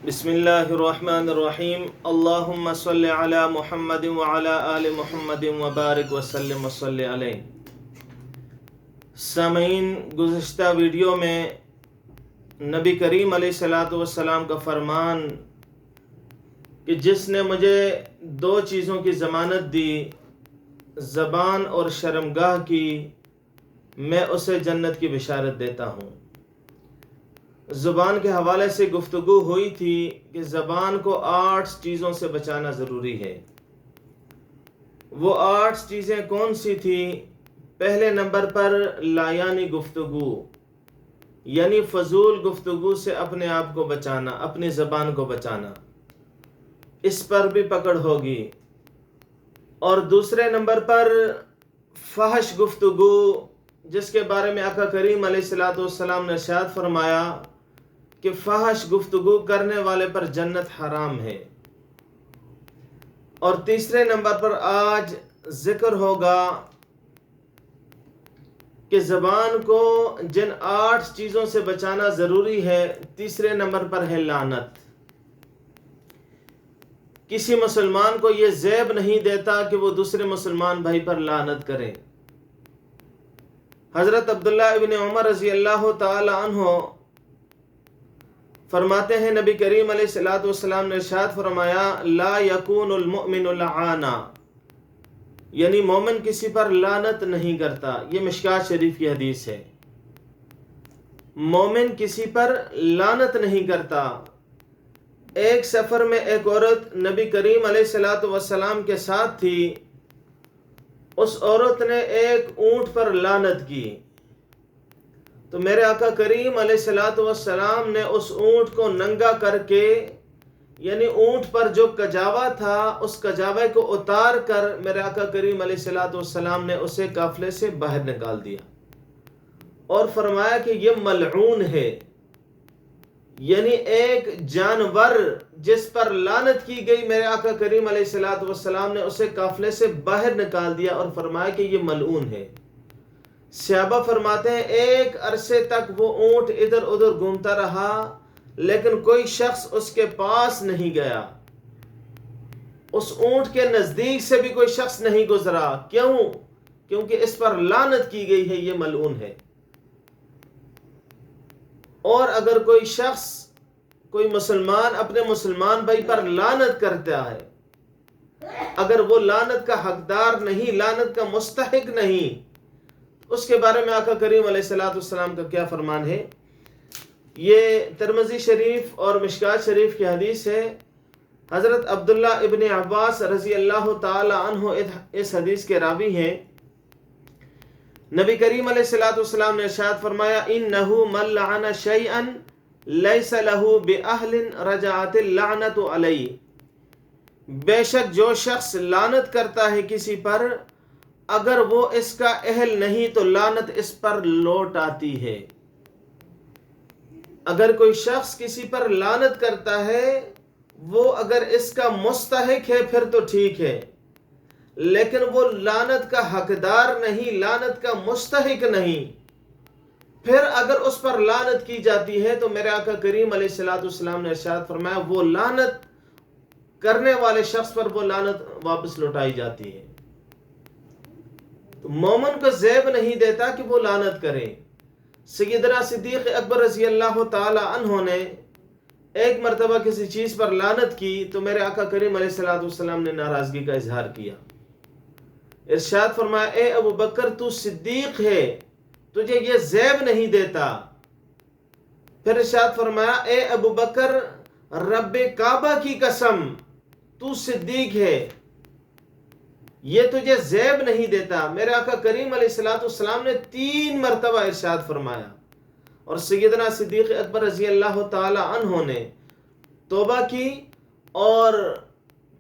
بسم اللہ الرحمن الرحیم اللہم صلی علی محمد وعلی آل محمد وبارک وسلم وصلی علیہ۔ سامعین، گزشتہ ویڈیو میں نبی کریم علیہ السلام کا فرمان کہ جس نے مجھے دو چیزوں کی ضمانت دی، زبان اور شرمگاہ کی، میں اسے جنت کی بشارت دیتا ہوں۔ زبان کے حوالے سے گفتگو ہوئی تھی کہ زبان کو 8 چیزوں سے بچانا ضروری ہے۔ وہ 8 چیزیں کون سی تھی؟ پہلے نمبر پر لایانی گفتگو، یعنی فضول گفتگو سے اپنے آپ کو بچانا، اپنی زبان کو بچانا، اس پر بھی پکڑ ہوگی۔ اور دوسرے نمبر پر فحش گفتگو، جس کے بارے میں آقا کریم علیہ السلام نے ارشاد فرمایا کہ فحش گفتگو کرنے والے پر جنت حرام ہے۔ اور تیسرے نمبر پر آج ذکر ہوگا کہ زبان کو جن 8 چیزوں سے بچانا ضروری ہے، تیسرے نمبر پر ہے لعنت۔ کسی مسلمان کو یہ زیب نہیں دیتا کہ وہ دوسرے مسلمان بھائی پر لعنت کرے۔ حضرت عبداللہ ابن عمر رضی اللہ تعالی عنہ فرماتے ہیں، نبی کریم علیہ السلام نے ارشاد فرمایا، لا یکون المؤمن لعانا، یعنی مومن کسی پر لعنت نہیں کرتا۔ یہ مشکوٰۃ شریف کی حدیث ہے۔ مومن کسی پر لعنت نہیں کرتا۔ ایک سفر میں ایک عورت نبی کریم علیہ السلام کے ساتھ تھی۔ اس عورت نے ایک اونٹ پر لعنت کی، تو میرے آقا کریم علیہ السلام نے اس اونٹ کو ننگا کر کے، یعنی اونٹ پر جو کجاوا تھا، اس کجاوے کو اتار کر میرے آقا کریم علیہ السلام نے اسے قافلے سے باہر نکال دیا اور فرمایا کہ یہ ملعون ہے، یعنی ایک جانور جس پر لعنت کی گئی، میرے آقا کریم علیہ السلام نے اسے قافلے سے باہر نکال دیا اور فرمایا کہ یہ ملعون ہے۔ صحابہ فرماتے ہیں ایک عرصے تک وہ اونٹ ادھر ادھر گھومتا رہا، لیکن کوئی شخص اس کے پاس نہیں گیا، اس اونٹ کے نزدیک سے بھی کوئی شخص نہیں گزرا۔ کیوں؟ کیونکہ اس پر لعنت کی گئی ہے، یہ ملعون ہے۔ اور اگر کوئی شخص، کوئی مسلمان اپنے مسلمان بھائی پر لعنت کرتا ہے، اگر وہ لعنت کا حقدار نہیں، لعنت کا مستحق نہیں، اس کے بارے میں آقا کریم علیہ السلام کا کیا فرمان ہے؟ یہ ترمذی شریف اور مشکوٰۃ شریف کی حدیث ہے۔ حضرت عبداللہ ابن عباس رضی اللہ تعالی عنہ اس حدیث کے راوی ہیں۔ نبی کریم علیہ السلام نے ارشاد فرمایا، انہ من لعن شیئا لیس لہ باہل رجعت اللعنۃ علیہ، بے شک جو شخص لعنت کرتا ہے کسی پر، اگر وہ اس کا اہل نہیں تو لعنت اس پر لوٹ آتی ہے۔ اگر کوئی شخص کسی پر لعنت کرتا ہے، وہ اگر اس کا مستحق ہے پھر تو ٹھیک ہے، لیکن وہ لعنت کا حقدار نہیں، لعنت کا مستحق نہیں، پھر اگر اس پر لعنت کی جاتی ہے تو میرے آقا کریم علیہ السلام نے ارشاد فرمایا وہ لعنت کرنے والے شخص پر وہ لعنت واپس لوٹائی جاتی ہے۔ تو مومن کو زیب نہیں دیتا کہ وہ لعنت کرے۔ سیدنا صدیق اکبر رضی اللہ تعالی عنہ نے ایک مرتبہ کسی چیز پر لعنت کی تو میرے آقا کریم علیہ السلام نے ناراضگی کا اظہار کیا۔ ارشاد فرمایا، اے ابو بکر تو صدیق ہے، تجھے یہ زیب نہیں دیتا۔ پھر ارشاد فرمایا، اے ابو بکر رب کعبہ کی قسم، تو صدیق ہے، یہ تجھے زیب نہیں دیتا۔ میرے آقا کریم علیہ السلام نے 3 مرتبہ ارشاد فرمایا، اور سیدنا صدیق اکبر رضی اللہ تعالی عنہ نے توبہ کی، اور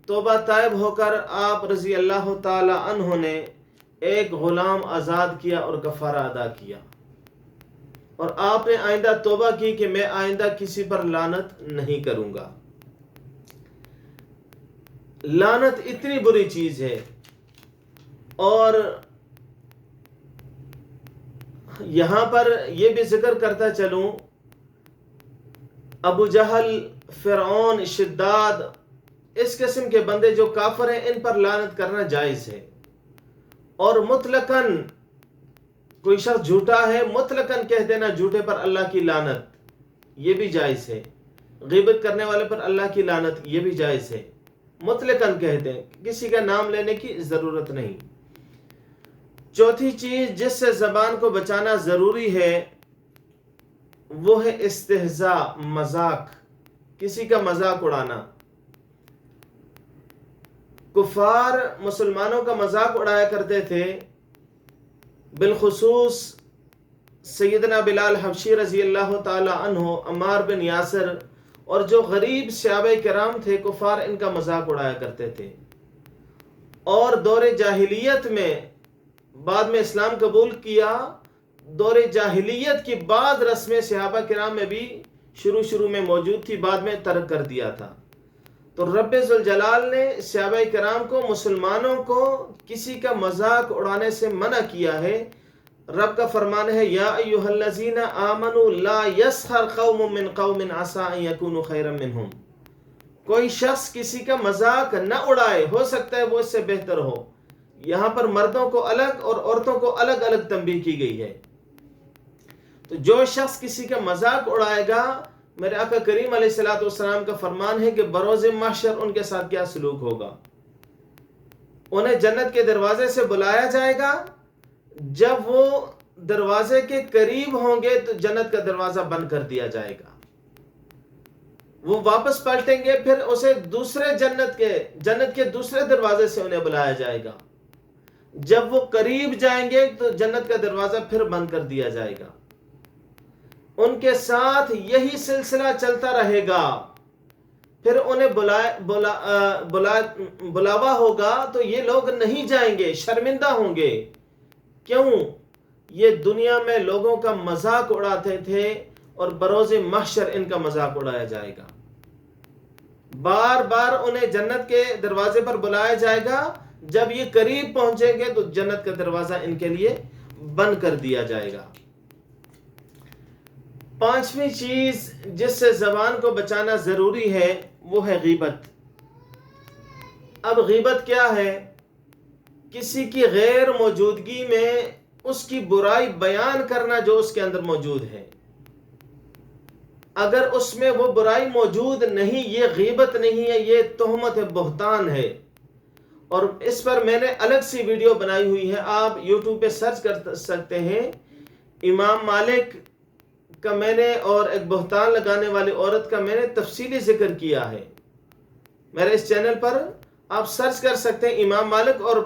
توبہ طائب ہو کر آپ رضی اللہ تعالی عنہ نے ایک غلام آزاد کیا اور کفارہ ادا کیا، اور آپ نے آئندہ توبہ کی کہ میں آئندہ کسی پر لعنت نہیں کروں گا۔ لعنت اتنی بری چیز ہے۔ اور یہاں پر یہ بھی ذکر کرتا چلوں، ابو جہل فرعون، شداد، اس قسم کے بندے جو کافر ہیں ان پر لعنت کرنا جائز ہے. اور مطلقاً کوئی شخص جھوٹا ہے، مطلقاً کہہ دینا جھوٹے پر اللہ کی لعنت، یہ بھی جائز ہے. غیبت کرنے والے پر اللہ کی لعنت، یہ بھی جائز ہے. مطلقاً کہہ دیں، کسی کا نام لینے کی ضرورت نہیں. چوتھی چیز جس سے زبان کو بچانا ضروری ہے وہ ہے استہزاء، مذاق، کسی کا مذاق اڑانا. کفار مسلمانوں کا مذاق اڑایا کرتے تھے، بالخصوص سیدنا بلال حبشی رضی اللہ تعالی عنہ، عمار بن یاسر اور جو غریب صحابہ کرام تھے، کفار ان کا مذاق اڑایا کرتے تھے. اور دور جاہلیت میں، بعد میں اسلام قبول کیا، دور جاہلیت کی بعض رسمیں صحابہ کرام میں بھی شروع میں موجود تھی، بعد میں ترک کر دیا تھا. تو رب ذوالجلال نے صحابہ کرام کو، مسلمانوں کو کسی کا مذاق اڑانے سے منع کیا ہے. رب کا فرمان ہے یا ایھا الذین آمنوا لا یسخر قوم من قوم عسى ان یکونوا خیرا منہم. کوئی شخص کسی کا مذاق نہ اڑائے، ہو سکتا ہے وہ اس سے بہتر ہو. یہاں پر مردوں کو الگ اور عورتوں کو الگ الگ تنبیہ کی گئی ہے. تو جو شخص کسی کا مذاق اڑائے گا، میرے آقا کریم علیہ الصلوۃ والسلام کا فرمان ہے کہ بروز محشر ان کے ساتھ کیا سلوک ہوگا. انہیں جنت کے دروازے سے بلایا جائے گا، جب وہ دروازے کے قریب ہوں گے تو جنت کا دروازہ بند کر دیا جائے گا. وہ واپس پلٹیں گے، پھر اسے دوسرے جنت کے دوسرے دروازے سے انہیں بلایا جائے گا. جب وہ قریب جائیں گے تو جنت کا دروازہ پھر بند کر دیا جائے گا. ان کے ساتھ یہی سلسلہ چلتا رہے گا. پھر انہیں بلاوا ہوگا تو یہ لوگ نہیں جائیں گے، شرمندہ ہوں گے. کیوں؟ یہ دنیا میں لوگوں کا مذاق اڑاتے تھے اور بروز محشر ان کا مذاق اڑایا جائے گا. بار بار انہیں جنت کے دروازے پر بلایا جائے گا، جب یہ قریب پہنچیں گے تو جنت کا دروازہ ان کے لیے بند کر دیا جائے گا. پانچویں چیز جس سے زبان کو بچانا ضروری ہے وہ ہے غیبت. اب غیبت کیا ہے؟ کسی کی غیر موجودگی میں اس کی برائی بیان کرنا جو اس کے اندر موجود ہے. اگر اس میں وہ برائی موجود نہیں، یہ غیبت نہیں ہے، یہ تہمت ہے، بہتان ہے. اور اس پر میں نے الگ سی ویڈیو بنائی ہوئی ہے، آپ یوٹیوب پہ سرچ کر سکتے ہیں. امام مالک کا میں نے اور ایک بہتان لگانے والی عورت کا میں نے تفصیلی ذکر کیا ہے میرے اس چینل پر. آپ سرچ کر سکتے ہیں امام مالک اور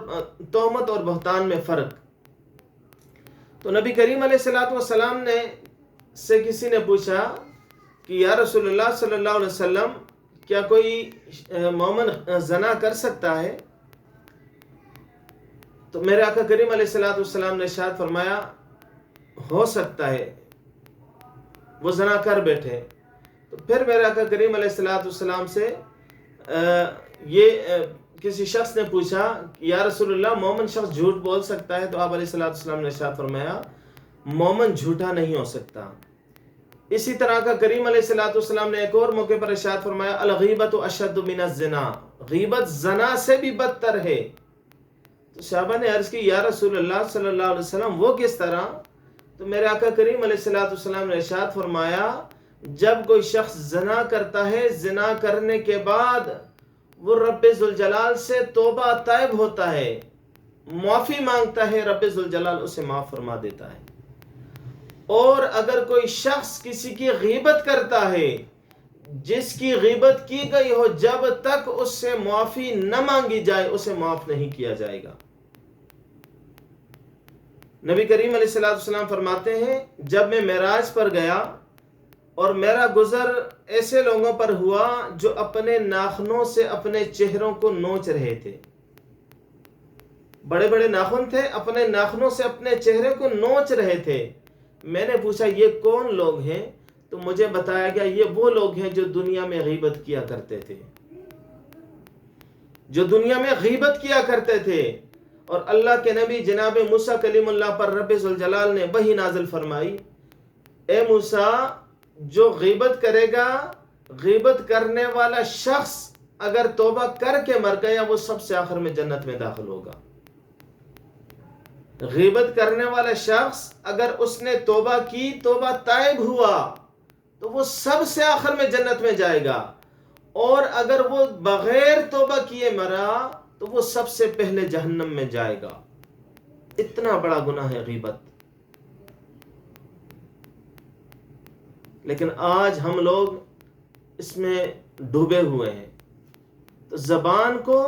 تہمت اور بہتان میں فرق. تو نبی کریم علیہ الصلوۃ والسلام نے سے کسی نے پوچھا کہ یا رسول اللہ صلی اللہ علیہ وسلم، کیا کوئی مومن زنا کر سکتا ہے؟ تو میرے آقا کریم علیہ الصلوۃ والسلام نے ارشاد فرمایا ہو سکتا ہے، وہ زنا کر بیٹھے. تو پھر میرے آقا کریم علیہ الصلوۃ والسلام سے کسی شخص نے پوچھا کہ یا رسول اللہ، مومن شخص جھوٹ بول سکتا ہے؟ تو آپ علیہ الصلوۃ والسلام نے ارشاد فرمایا مومن جھوٹا نہیں ہو سکتا. اسی طرح کا کریم علیہ الصلوۃ والسلام نے ایک اور موقع پر ارشاد فرمایا الغیبۃ اشد من الزنا، غیبت زنا سے بھی بدتر ہے. تو صحابہ نے عرض کی یا رسول اللہ صلی اللہ علیہ وسلم وہ کس طرح؟ تو میرے آقا کریم علیہ الصلوۃ والسلام نے ارشاد فرمایا جب کوئی شخص زنا کرتا ہے، زنا کرنے کے بعد وہ رب ذوالجلال سے توبہ تائب ہوتا ہے، معافی مانگتا ہے، رب ذوالجلال اسے معاف فرما دیتا ہے. اور اگر کوئی شخص کسی کی غیبت کرتا ہے، جس کی غیبت کی گئی ہو، جب تک اس سے معافی نہ مانگی جائے اسے معاف نہیں کیا جائے گا. نبی کریم علیہ الصلوۃ والسلام فرماتے ہیں جب میں معراج پر گیا اور میرا گزر ایسے لوگوں پر ہوا جو اپنے ناخنوں سے اپنے چہروں کو نوچ رہے تھے. بڑے بڑے ناخن تھے، اپنے ناخنوں سے اپنے چہرے کو نوچ رہے تھے. میں نے پوچھا یہ کون لوگ ہیں؟ تو مجھے بتایا گیا یہ وہ لوگ ہیں جو دنیا میں غیبت کیا کرتے تھے، جو دنیا میں غیبت کیا کرتے تھے. اور اللہ کے نبی جناب موسیٰ کلیم اللہ پر رب ذوالجلال نے وحی نازل فرمائی، اے موسیٰ، جو غیبت کرے گا غیبت کرنے والا شخص اگر توبہ کر کے مر گیا وہ سب سے آخر میں جنت میں داخل ہوگا. غیبت کرنے والا شخص اگر اس نے توبہ کی، توبہ تائب ہوا، تو وہ سب سے آخر میں جنت میں جائے گا. اور اگر وہ بغیر توبہ کیے مرا تو وہ سب سے پہلے جہنم میں جائے گا. اتنا بڑا گناہ ہے غیبت. لیکن آج ہم لوگ اس میں ڈوبے ہوئے ہیں. تو زبان کو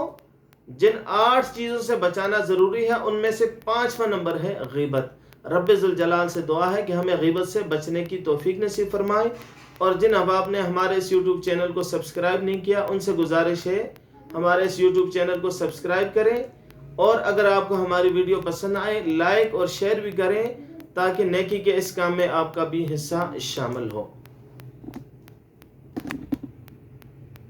جن 8 چیزوں سے بچانا ضروری ہے ان میں سے 5واں نمبر ہے غیبت. رب ذوالجلال سے دعا ہے کہ ہمیں غیبت سے بچنے کی توفیق نصیب فرمائے. اور جن احباب نے ہمارے اس یوٹیوب چینل کو سبسکرائب نہیں کیا ان سے گزارش ہے ہمارے اس یوٹیوب چینل کو سبسکرائب کریں. اور اگر آپ کو ہماری ویڈیو پسند آئے لائک اور شیئر بھی کریں تاکہ نیکی کے اس کام میں آپ کا بھی حصہ شامل ہو.